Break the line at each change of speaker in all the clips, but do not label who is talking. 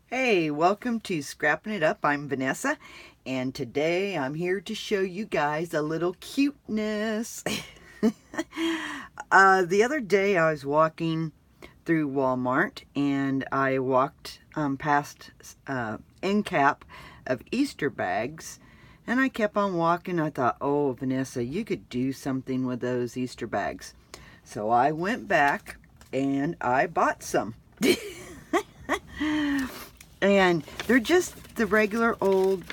Hey, welcome to Scrapping It Up. I'm Vanessa, and today I'm here to show you guys a little cuteness. The other day I was walking through Walmart, and I walked past end cap of Easter bags, and I kept on walking. I thought, oh, Vanessa, you could do something with those Easter bags. So I went back, and I bought some. And they're just the regular old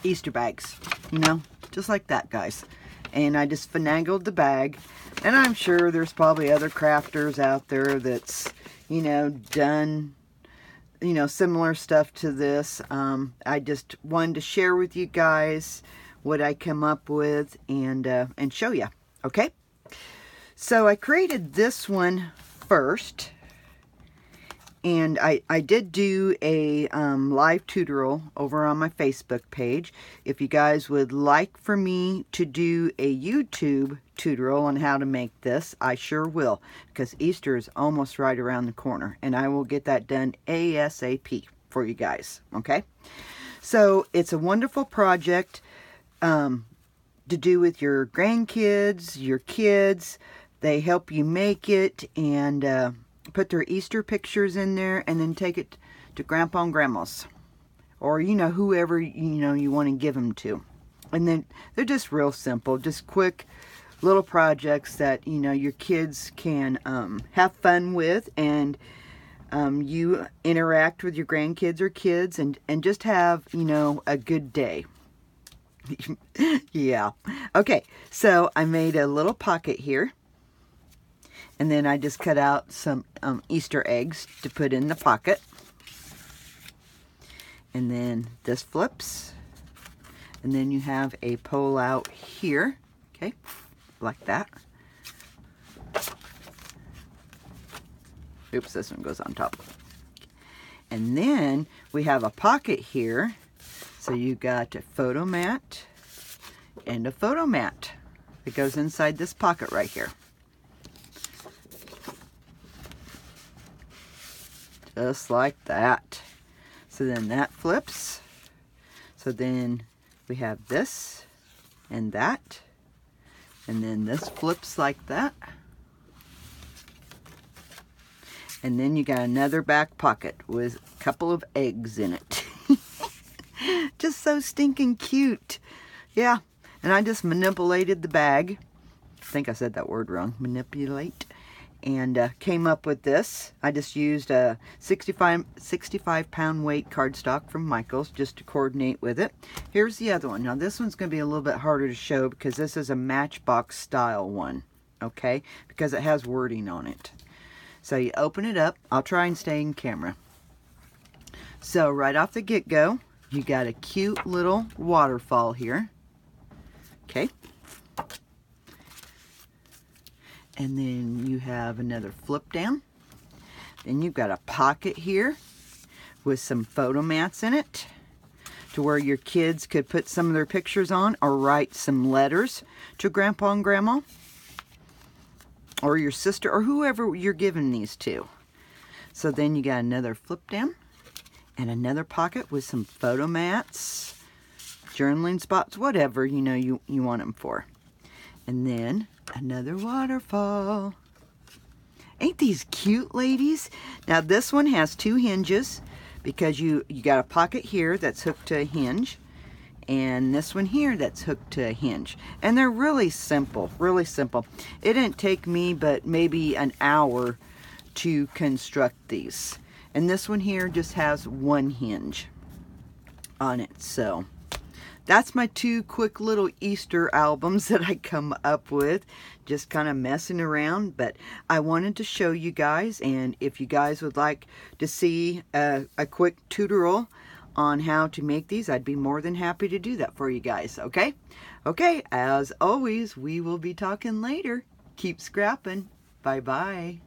Easter bags, you know, just like that, guys. And I just finagled the bag, and I'm sure there's probably other crafters out there that's, you know, done, you know, similar stuff to this. I just wanted to share with you guys what I come up with and show you, okay? So I created this one first. And I did do a live tutorial over on my Facebook page. If you guys would like for me to do a YouTube tutorial on how to make this, I sure will. Because Easter is almost right around the corner. And I will get that done ASAP for you guys. Okay? So it's a wonderful project to do with your grandkids, your kids. They help you make it, and put their Easter pictures in there, and then take it to Grandpa and Grandma's, or you know, whoever you want to give them to. And then they're just real simple, just quick little projects that your kids can have fun with, and you interact with your grandkids or kids, and just have a good day. Yeah. Okay, so I made a little pocket here. And then I just cut out some Easter eggs to put in the pocket. And then this flips. And then you have a pull out here. Okay, like that. Oops, this one goes on top. And then we have a pocket here. So you got a photo mat and a photo mat that goes inside this pocket right here. Just like that. So then that flips. So then we have this and that. And then this flips like that. And then you got another back pocket with a couple of eggs in it. Just so stinking cute. Yeah. And I just manipulated the bag. I think I said that word wrong. Manipulate. And came up with this. I just used a 65 pound weight cardstock from Michael's just to coordinate with it. Here's the other one. Now this one's going to be a little bit harder to show because this is a Matchbox style one, okay? Because it has wording on it. So you open it up. I'll try and stay in camera. So right off the get-go, you got a cute little waterfall here, okay? And then you have another flip down. Then you've got a pocket here with some photo mats in it to where your kids could put some of their pictures on or write some letters to Grandpa and Grandma or your sister or whoever you're giving these to. So then you got another flip down and another pocket with some photo mats, journaling spots, whatever you want them for. And then another waterfall. Ain't these cute, ladies? Now this one has two hinges because you got a pocket here that's hooked to a hinge, and this one here that's hooked to a hinge. And they're really simple, really simple. It didn't take me but maybe an hour to construct these. And this one here just has one hinge on it. So that's my two quick little Easter albums that I come up with. Just kind of messing around. But I wanted to show you guys. And if you guys would like to see a quick tutorial on how to make these, I'd be more than happy to do that for you guys. Okay? Okay, as always, we will be talking later. Keep scrapping. Bye-bye.